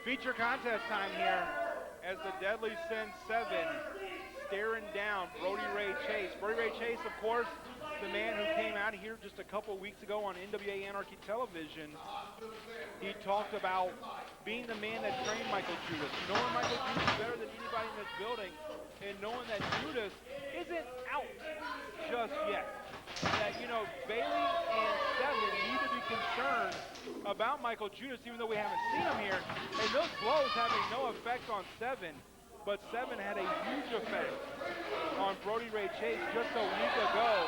Feature contest time here as the Deadly Se7 staring down Brody Ray Chase. Brody Ray Chase, of course, the man who came out here just a couple weeks ago on NWA Anarchy television. He talked about being the man that trained Michael Judas, knowing Michael Judas better than anybody in this building, and knowing that Judas isn't out just yet. That, you know, Bailey and Se7en need to be concerned about Michael Judas, even though we haven't seen him here. And those blows having no effect on Se7en, but Se7en had a huge effect on Brody Ray Chase just a week ago.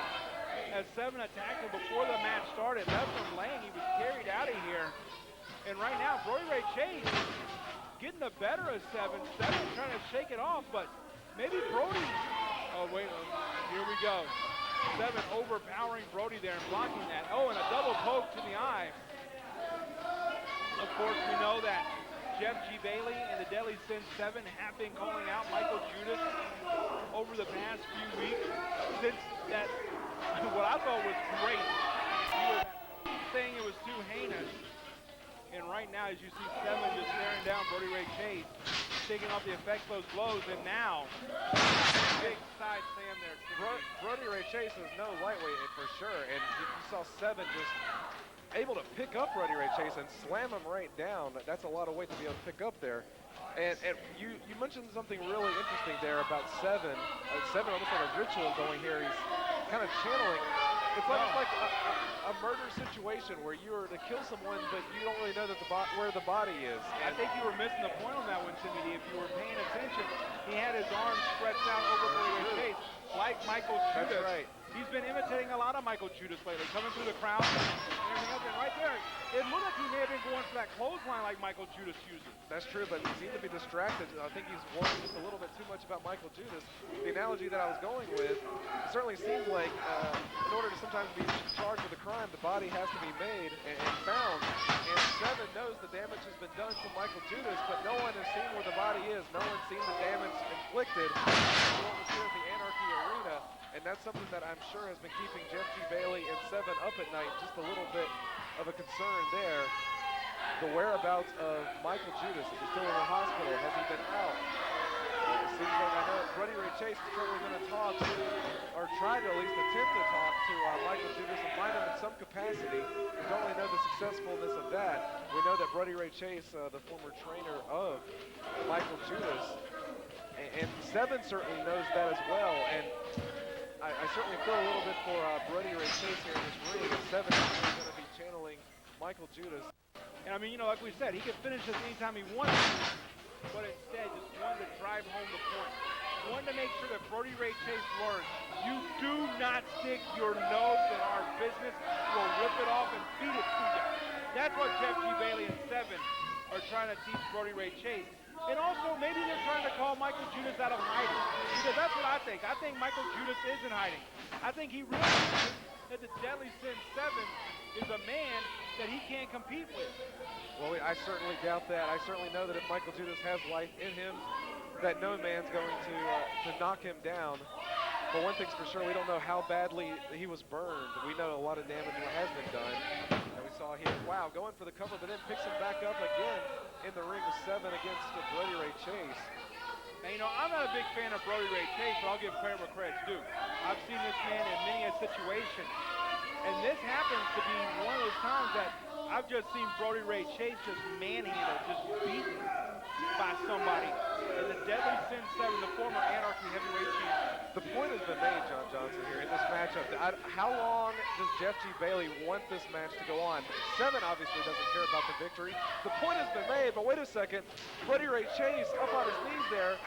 As Se7en attacked him before the match started, left him laying, he was carried out of here. And right now, Brody Ray Chase getting the better of Se7en. Se7en trying to shake it off, but maybe Brody, oh wait, here we go. Se7en overpowering Brody there and blocking that. Oh, and a double poke to the eye. Of course, we know that Jeff G. Bailey and the Deadly Se7 have been calling out Michael Judas over the past few weeks since that, what I thought was great. He was saying it was too heinous. And right now, as you see Se7en just staring down Brody Ray Chase, taking off the effects of those blows, and now, big side slam there. Brody Ray Chase is no lightweight for sure, and you saw Se7en just able to pick up Brody Ray Chase and slam him right down. That's a lot of weight to be able to pick up there. And you mentioned something really interesting there about Se7en. Se7en almost like a ritual going here. He's kind of channeling. It's like a murder situation where you are to kill someone, but you don't really know that where the body is. I think you were missing the point on that one, Timmy. If you were paying attention, he had his arms stretched out over Brody Ray Chase, like Michael Judas. That's right. He's been imitating a lot of Michael Judas lately, coming through the crowd and everything else. And right there, it looked like he may have been going for that clothesline like Michael Judas uses. That's true, but he seemed to be distracted. I think he's worried just a little bit too much about Michael Judas. The analogy that I was going with, it certainly seems like in order to sometimes be charged with a crime, the body has to be made and found. And Se7en knows the damage has been done to Michael Judas, but no one has seen where the body is. No one's seen the damage inflicted here at the Anarchy Arena. And that's something that I'm sure has been keeping Jeff G. Bailey and Se7en up at night, just a little bit of a concern there. The whereabouts of Michael Judas, is he still in the hospital? Has he been out? It seems like, I know Brody Ray Chase is certainly going to talk to, or try to at least attempt to talk to Michael Judas and find him in some capacity. We don't really know the successfulness of that. We know that Brody Ray Chase, the former trainer of Michael Judas, and Se7en certainly knows that as well. And I certainly feel a little bit for Brody Ray Chase here in this ring. Se7en is going to be channeling Michael Judas. And I mean, you know, like we said, he could finish this anytime he wanted, but instead just wanted to drive home the point. Wanted to make sure that Brody Ray Chase learned, you do not stick your nose in our business. We'll rip it off and feed it to you. That's what Jeff G. Bailey and Se7en are trying to teach Brody Ray Chase. And also, maybe they're trying to call Michael Judas out of hiding. Because that's what I think. I think Michael Judas is in hiding. I think he realizes that the Deadly Se7 is a man that he can't compete with. Well, I certainly doubt that. I certainly know that if Michael Judas has life in him, that no man's going to knock him down. But one thing's for sure, we don't know how badly he was burned. We know a lot of damage has been done. And we saw here, wow, going for the cover, but then picks him back up again in the ring with Se7en against Brody Ray Chase. Now, you know, I'm not a big fan of Brody Ray Chase, but I'll give credit where credit's due. I've seen this man in many a situation. And this happens to be one of those times that I've just seen Brody Ray Chase just manhandled, just beaten by somebody. And the Deadly Se7, the former Anarchy heavyweight champion. The point has been made, John Johnson, here in this matchup. How long does Jeff G. Bailey want this match to go on? Se7en obviously doesn't care about the victory. The point has been made, but wait a second. Brody Ray Chase up on his knees there,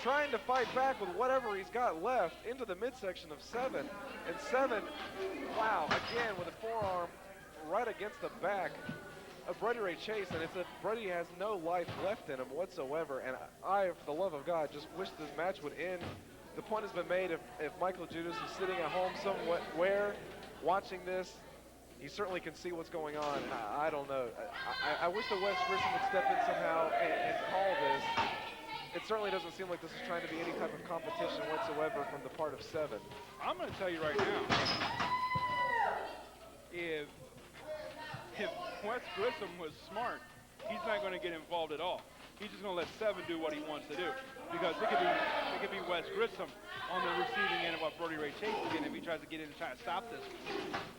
trying to fight back with whatever he's got left into the midsection of Se7en. And Se7en, wow, again with a forearm right against the back of Brody Ray Chase, and it's that Brody has no life left in him whatsoever. And I, for the love of God, just wish this match would end. The point has been made. If Michael Judas is sitting at home somewhere watching this, he certainly can see what's going on. I don't know. I wish that Wes Grissom would step in somehow and call this. It certainly doesn't seem like this is trying to be any type of competition whatsoever from the part of Se7en. I'm going to tell you right now, if Wes Grissom was smart, he's not going to get involved at all. he's just going to let Se7en do what he wants to do. Because it could be Wes Grissom on the receiving end of what Brody Ray Chase again if he tries to get in and try to stop this.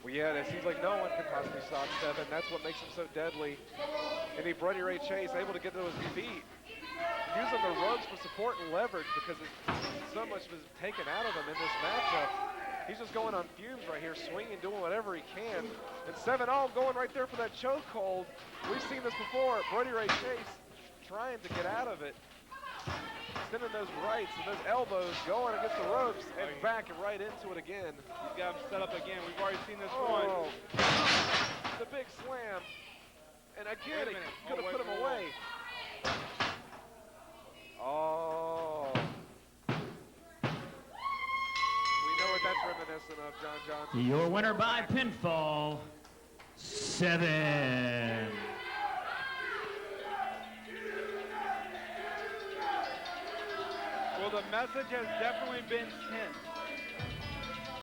Well, yeah, it seems like no one can possibly stop Se7en. That's what makes him so deadly. And Brody Ray Chase able to get to his feet, using the ropes for support and leverage because so much was taken out of him in this matchup. He's just going on fumes right here, swinging, doing whatever he can. And Se7en going right there for that chokehold. We've seen this before. Brody Ray Chase trying to get out of it. Sending those rights and those elbows going against the ropes and back and right into it again. He's got him set up again. We've already seen this one. The big slam. And again, it could have put him away. Oh. That's reminiscent of John Johnson. Your winner by pinfall, Se7en. Well, the message has definitely been sent